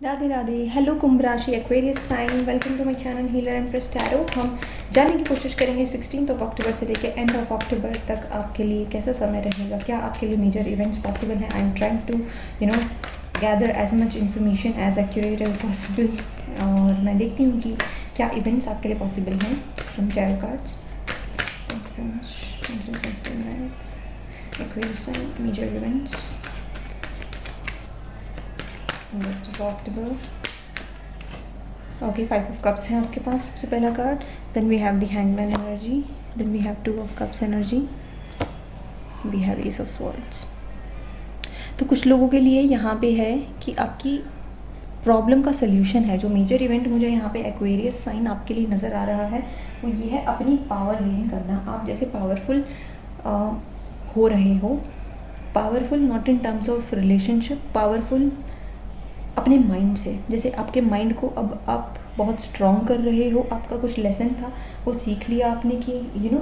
Radhe Radhe. Hello Kumbh राशि, Aquarius sign, welcome to my channel healer empress tarot. हम जानने की कोशिश करेंगे 16 अक्टूबर से लेकर एंड ऑफ अक्टूबर तक आपके लिए कैसा समय रहेगा, क्या आपके लिए मेजर इवेंट्स पॉसिबल हैं। I am trying to gather as much information as accurate as possible, और मैं देखती हूँ कि क्या इवेंट्स आपके लिए पॉसिबल हैं from tarot cards. Thank you so much. Aquarius sign, major events first of October. Okay, 5 of cups है आपके पास सबसे पहला कार्ड। Then we have the hangman energy, then we have 2 of cups energy, we have ace of swords. तो कुछ लोगों के लिए यहाँ पे है कि आपकी प्रॉब्लम का सल्यूशन है। जो मेजर इवेंट मुझे यहाँ पे एक्वेरियस साइन आपके लिए नज़र आ रहा है वो ये है अपनी पावर गेन करना। आप जैसे पावरफुल हो रहे हो, powerful not in terms of relationship, powerful अपने माइंड से। जैसे आपके माइंड को अब आप बहुत स्ट्रॉन्ग कर रहे हो, आपका कुछ लेसन था वो सीख लिया आपने कि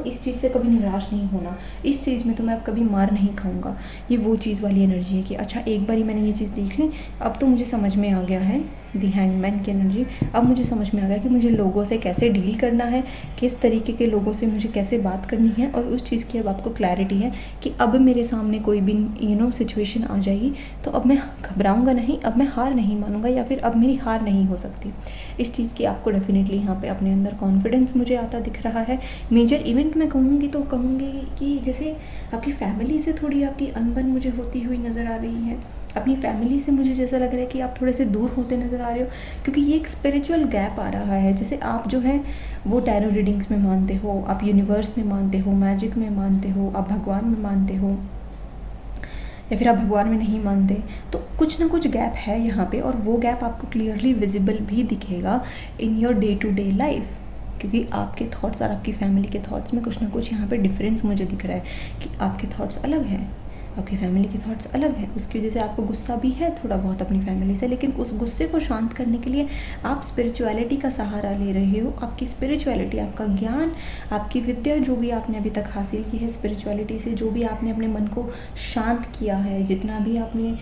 इस चीज़ से कभी निराश नहीं होना, इस चीज़ में तो मैं अब कभी मार नहीं खाऊंगा। ये वो चीज़ वाली एनर्जी है कि अच्छा एक बारी मैंने ये चीज़ देख ली, अब तो मुझे समझ में आ गया है। दी हैंगमैन की एनर्जी, अब मुझे समझ में आ गया कि मुझे लोगों से कैसे डील करना है, किस तरीके के लोगों से मुझे कैसे बात करनी है, और उस चीज़ की अब आपको क्लैरिटी है कि अब मेरे सामने कोई भी सिचुएशन आ जाएगी तो अब मैं घबराऊंगा नहीं, अब मैं हार नहीं मानूंगा, या फिर अब मेरी हार नहीं हो सकती। इस चीज़ की आपको डेफिनेटली यहाँ पे अपने अंदर कॉन्फिडेंस मुझे आता दिख रहा है। मेजर इवेंट मैं कहूँगी तो कहूँगी कि जैसे आपकी फैमिली से थोड़ी आपकी अनबन मुझे होती हुई नज़र आ रही है। अपनी फैमिली से मुझे जैसा लग रहा है कि आप थोड़े से दूर होते नज़र आ रहे हो, क्योंकि ये एक स्पिरिचुअल गैप आ रहा है। जैसे आप जो है वो टैरो रीडिंग्स में मानते हो, आप यूनिवर्स में मानते हो, मैजिक में मानते हो, आप भगवान में मानते हो, या फिर आप भगवान में नहीं मानते, तो कुछ ना कुछ गैप है यहाँ पे, और वो गैप आपको क्लियरली विजिबल भी दिखेगा in your day to day life, क्योंकि आपके थॉट्स और आपकी फैमिली के थॉट्स में कुछ ना कुछ यहाँ पे डिफरेंस मुझे दिख रहा है कि आपके थॉट्स अलग हैं, आपकी फैमिली के थॉट्स अलग हैं। उसकी वजह से आपको गुस्सा भी है थोड़ा बहुत अपनी फैमिली से, लेकिन उस गुस्से को शांत करने के लिए आप स्पिरिचुअलिटी का सहारा ले रहे हो। आपकी स्पिरिचुअलिटी, आपका ज्ञान, आपकी विद्या जो भी आपने अभी तक हासिल की है स्पिरिचुअलिटी से, जो भी आपने अपने मन को शांत किया है, जितना भी आपने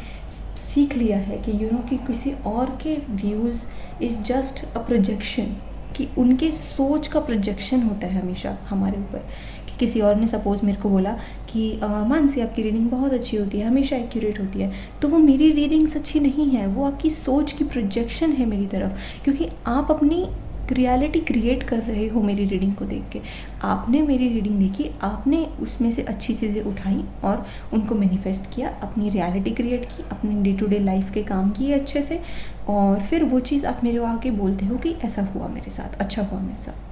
सीख लिया है कि कि किसी और के views is just a projection, कि उनके सोच का प्रोजेक्शन होता है हमेशा हमारे ऊपर। कि किसी और ने सपोज़ मेरे को बोला कि मानसी आपकी रीडिंग बहुत अच्छी होती है, हमेशा एक्यूरेट होती है, तो वो मेरी रीडिंग्स अच्छी नहीं है, वो आपकी सोच की प्रोजेक्शन है मेरी तरफ, क्योंकि आप अपनी रियलिटी क्रिएट कर रहे हो मेरी रीडिंग को देख के। आपने मेरी रीडिंग देखी, आपने उसमें से अच्छी चीज़ें उठाई और उनको मैनिफेस्ट किया, अपनी रियलिटी क्रिएट की, अपने डे टू डे लाइफ के काम किए अच्छे से, और फिर वो चीज़ आप मेरे आके बोलते हो कि ऐसा हुआ मेरे साथ, अच्छा हुआ मेरे साथ।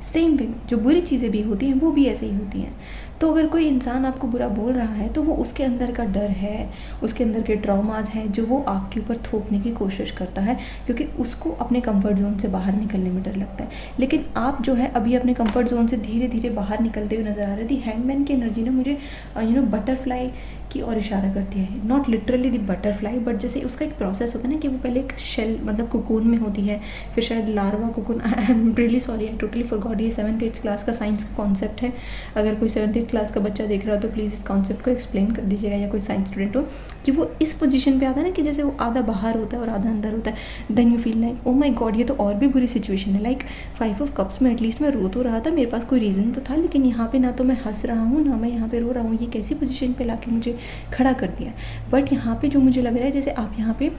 सेम वे जो बुरी चीज़ें भी होती हैं वो भी ऐसे ही होती हैं। तो अगर कोई इंसान आपको बुरा बोल रहा है तो वो उसके अंदर का डर है, उसके अंदर के ट्रॉमास हैं जो वो आपके ऊपर थोपने की कोशिश करता है, क्योंकि उसको अपने कंफर्ट जोन से बाहर निकलने में डर लगता है। लेकिन आप जो है अभी अपने कंफर्ट जोन से धीरे धीरे बाहर निकलते हुए नज़र आ रही थी। हैंगमैन की एनर्जी ने मुझे बटरफ्लाई की ओर इशारा करती है, not literally the butterfly, but जैसे उसका एक प्रोसेस होता है ना कि वो पहले एक शेल मतलब कुकून में होती है, फिर शायद larva cocoon, I am really sorry, I totally forgot. ये 7th-8th क्लास का साइंस का कॉन्सेप्ट है। अगर कोई 7th-8th क्लास का बच्चा देख रहा हो तो प्लीज़ इस कॉन्सेप्ट को एक्सप्लेन कर दीजिएगा, या कोई साइंस स्टूडेंट हो, कि वो इस पोजीशन पे आता है ना कि जैसे वो आधा बाहर होता है और आधा अंदर होता है। Then you feel like oh my god, ये तो और भी बुरी सिचुएशन है। लाइक 5 ऑफ कप्स में एटलीस्ट मैं रो तो रहा था, मेरे पास कोई रीज़न तो था, लेकिन यहाँ पे ना तो मैं हंस रहा हूँ ना मैं यहाँ पे रो रहा हूँ। ये कैसी पोजीशन पे लाके मुझे खड़ा कर दिया। बट यहाँ पे जो मुझे लग रहा है जैसे आप यहाँ पे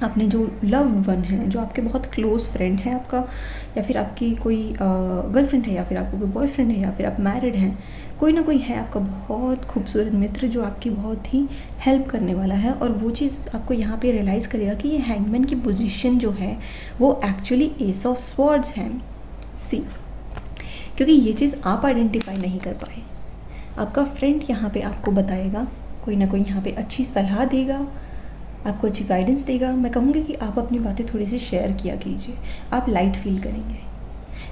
अपने जो लव्ड वन है, जो आपके बहुत क्लोज फ्रेंड है आपका, या फिर आपकी कोई गर्लफ्रेंड है, या फिर आपको कोई बॉयफ्रेंड है, या फिर आप मैरिड हैं, कोई ना कोई है आपका बहुत खूबसूरत मित्र जो आपकी बहुत ही हेल्प करने वाला है। और वो चीज़ आपको यहाँ पे रियलाइज़ करेगा कि ये हैंगमैन की पोजीशन जो है वो एक्चुअली एस ऑफ स्वॉर्ड्स है। सी, क्योंकि ये चीज़ आप आइडेंटिफाई नहीं कर पाए, आपका फ्रेंड यहाँ पे आपको बताएगा, कोई ना कोई यहाँ पे अच्छी सलाह देगा, आपको अच्छी गाइडेंस देगा। मैं कहूँगी कि आप अपनी बातें थोड़ी सी शेयर किया कीजिए, आप लाइट फील करेंगे।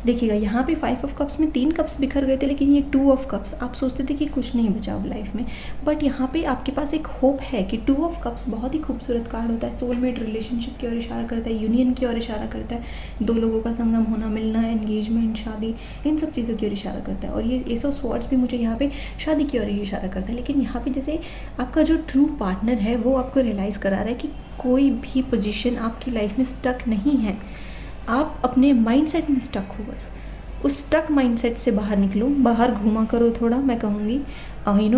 देखिएगा यहाँ पे 5 ऑफ कप्स में 3 कप्स बिखर गए थे, लेकिन ये 2 ऑफ कप्स, आप सोचते थे कि कुछ नहीं बचा अब लाइफ में, बट यहाँ पे आपके पास एक होप है कि 2 ऑफ कप्स बहुत ही खूबसूरत कार्ड होता है। सोलमेट रिलेशनशिप की ओर इशारा करता है, यूनियन की ओर इशारा करता है, 2 लोगों का संगम होना, मिलना, एंगेजमेंट, शादी, इन सब चीज़ों की ओर इशारा करता है। और ये एस ऑफ स्वॉर्ड्स भी मुझे यहाँ पे शादी की ओर ही इशारा करता है। लेकिन यहाँ पे जैसे आपका जो ट्रू पार्टनर है वो आपको रियलाइज़ करा रहा है कि कोई भी पोजीशन आपकी लाइफ में स्टक नहीं है। आप अपने माइंडसेट में स्टक हो बस। उस स्टक माइंडसेट से बाहर निकलो, बाहर घूमा करो थोड़ा, मैं कहूँगी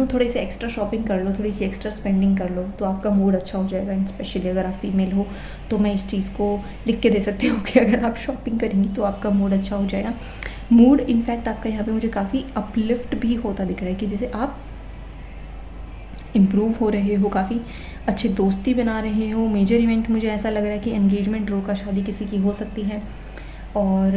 थोड़ी सी एक्स्ट्रा शॉपिंग कर लो, थोड़ी सी एक्स्ट्रा स्पेंडिंग कर लो, तो आपका मूड अच्छा हो जाएगा। स्पेशली अगर आप फीमेल हो तो मैं इस चीज़ को लिख के दे सकती हूँ कि अगर आप शॉपिंग करेंगी तो आपका मूड अच्छा हो जाएगा। मूड इनफैक्ट आपका यहाँ पे मुझे काफ़ी अपलिफ्ट भी होता दिख रहा है कि जैसे आप इम्प्रूव हो रहे हो, काफ़ी अच्छे दोस्ती बना रहे हो। मेजर इवेंट मुझे ऐसा लग रहा है कि एंगेजमेंट रोका शादी किसी की हो सकती है। और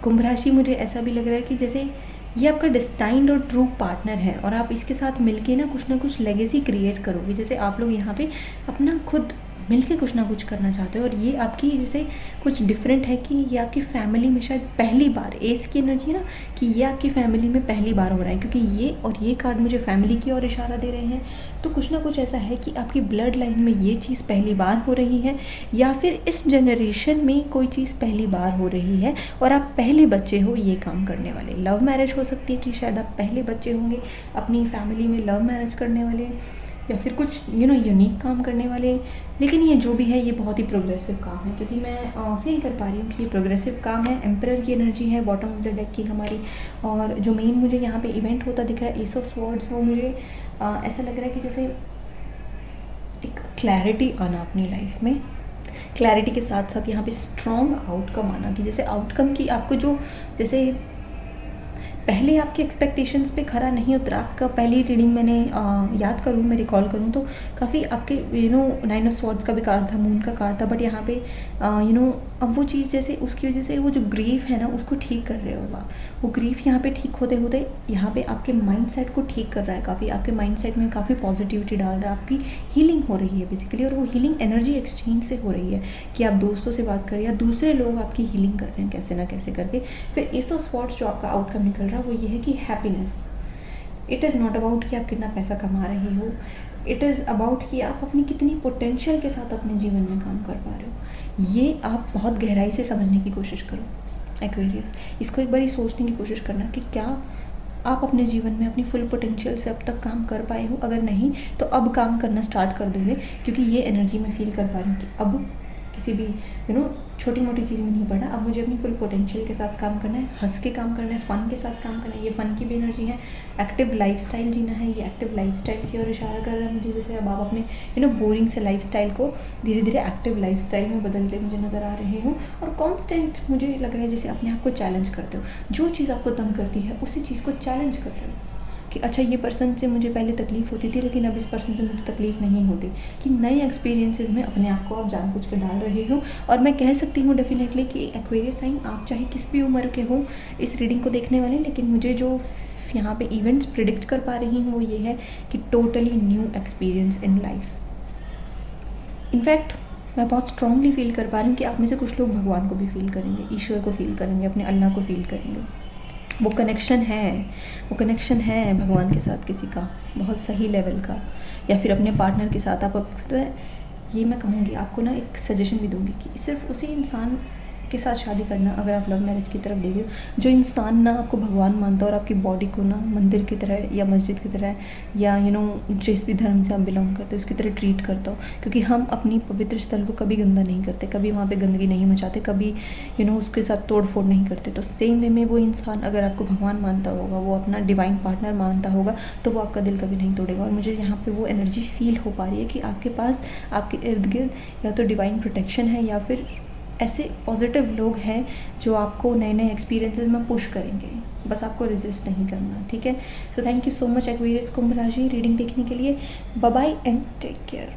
कुंभ राशि मुझे ऐसा भी लग रहा है कि जैसे ये आपका डिस्टाइन्ड और ट्रू पार्टनर है और आप इसके साथ मिलके ना कुछ लेगेसी क्रिएट करोगे। जैसे आप लोग यहाँ पे अपना खुद मिलके कुछ ना कुछ करना चाहते हो और ये आपकी जैसे कुछ डिफरेंट है कि ये आपकी फैमिली में शायद पहली बार, एस की एनर्जी ना, कि ये आपकी फैमिली में पहली बार हो रहा है, क्योंकि ये कार्ड मुझे फैमिली की ओर इशारा दे रहे हैं। तो कुछ ना कुछ ऐसा है कि आपकी ब्लड लाइन में ये चीज़ पहली बार हो रही है, या फिर इस जनरेशन में कोई चीज़ पहली बार हो रही है और आप पहले बच्चे हो ये काम करने वाले। लव मैरिज हो सकती है कि शायद आप पहले बच्चे होंगे अपनी फैमिली में लव मैरिज करने वाले, या फिर कुछ यूनिक काम करने वाले। लेकिन ये जो भी है ये बहुत ही प्रोग्रेसिव काम है, क्योंकि मैं फील कर पा रही हूँ कि ये प्रोग्रेसिव काम है। एम्परर की एनर्जी है बॉटम ऑफ द डेक की हमारी। और जो मेन मुझे यहाँ पे इवेंट होता दिख रहा है एस ऑफ स्वॉर्ड्स, वो मुझे ऐसा लग रहा है कि जैसे एक क्लैरिटी आना अपनी लाइफ में, क्लैरिटी के साथ साथ यहाँ पे स्ट्रॉन्ग आउटकम आना, कि जैसे आउटकम की आपको जो जैसे पहले आपके एक्सपेक्टेशंस पे खरा नहीं उतरा। आपका पहली रीडिंग मैंने याद करूँ, मैं रिकॉल करूँ तो काफ़ी आपके नाइन ऑफ स्वॉर्ड्स का भी कार्ड था, मून का कार्ड था, बट यहाँ पे अब वो चीज़ जैसे उसकी वजह से वो जो ग्रीफ है ना उसको ठीक कर रहे हो आप। वो ग्रीफ यहाँ पे ठीक होते होते यहाँ पे आपके माइंडसेट को ठीक कर रहा है, काफ़ी आपके माइंडसेट में काफ़ी पॉजिटिविटी डाल रहा है, आपकी हीलिंग हो रही है बेसिकली। और वो हीलिंग एनर्जी एक्सचेंज से हो रही है कि आप दोस्तों से बात करें या दूसरे लोग आपकी हीलिंग कर रहे हैं कैसे ना कैसे करके। फिर एस ऑफ स्वॉर्ड्स जो आपका आउटकम निकल रहा है वो ये है कि happiness. It is not about कि आप कितना पैसा कमा रहे हो, इट इज़ अबाउट कि आप अपनी कितनी पोटेंशियल के साथ अपने जीवन में काम कर पा रहे हो। ये आप बहुत गहराई से समझने की कोशिश करो एक्वेरियस। इसको एक बार ही सोचने की कोशिश करना कि क्या आप अपने जीवन में अपनी फुल पोटेंशियल से अब तक काम कर पाए हो। अगर नहीं तो अब काम करना स्टार्ट कर दोगे, क्योंकि ये एनर्जी में फील कर पा रही हूँ कि अब किसी भी छोटी मोटी चीज़ में नहीं पड़ा। अब मुझे अपनी फुल पोटेंशियल के साथ काम करना है, हंस के काम करना है, फ़न के साथ काम करना है। ये फ़न की भी एनर्जी है। एक्टिव लाइफस्टाइल जीना है, ये एक्टिव लाइफस्टाइल की ओर इशारा कर रहा है मुझे। जैसे अब आप अपने बोरिंग से लाइफस्टाइल को धीरे धीरे एक्टिव लाइफस्टाइल में बदलते मुझे नज़र आ रहे हो। और कॉन्स्टेंट मुझे लग रहा है जैसे अपने आप को चैलेंज करते हो, जो चीज़ आपको तंग करती है उसी चीज़ को चैलेंज कर रहे हो कि अच्छा ये पर्सन से मुझे पहले तकलीफ़ होती थी लेकिन अब इस पर्सन से मुझे तकलीफ़ नहीं होती। कि नए एक्सपीरियंसेस में अपने आप को आप जानबूझ के डाल रहे हो। और मैं कह सकती हूँ डेफिनेटली कि एक्वेरियस साइन आप चाहे किस भी उम्र के हो इस रीडिंग को देखने वाले, लेकिन मुझे जो यहाँ पे इवेंट्स प्रिडिक्ट कर पा रही हूँ वो ये है कि totally new experience in life. In fact मैं बहुत स्ट्रांगली फील कर पा रही हूँ कि आप में से कुछ लोग भगवान को भी फील करेंगे, ईश्वर को फील करेंगे, अपने अल्लाह को फील करेंगे। वो कनेक्शन है भगवान के साथ किसी का बहुत सही लेवल का, या फिर अपने पार्टनर के साथ आप तो ये मैं कहूँगी आपको ना एक सजेशन भी दूँगी कि सिर्फ उसी इंसान के साथ शादी करना, अगर आप लव मैरिज की तरफ देख रहे हो, जो इंसान ना आपको भगवान मानता है और आपकी बॉडी को ना मंदिर की तरह या मस्जिद की तरह या जिस भी धर्म से आप बिलोंग करते हो उसकी तरह ट्रीट करता हो। क्योंकि हम अपनी पवित्र स्थल को कभी गंदा नहीं करते, कभी वहाँ पे गंदगी नहीं मचाते, कभी उसके साथ तोड़ फोड़ नहीं करते। तो सेम वे में वो इंसान अगर आपको भगवान मानता होगा, वो अपना डिवाइन पार्टनर मानता होगा, तो वो आपका दिल कभी नहीं तोड़ेगा। और मुझे यहाँ पे वो एनर्जी फील हो पा रही है कि आपके पास आपके इर्द गिर्द या तो डिवाइन प्रोटेक्शन है या फिर ऐसे पॉजिटिव लोग हैं जो आपको नए नए एक्सपीरियंसेस में पुश करेंगे, बस आपको रेजिस्ट नहीं करना। ठीक है, so thank you so much Aquarius कुंभ राशि रीडिंग देखने के लिए। Bye bye and take care.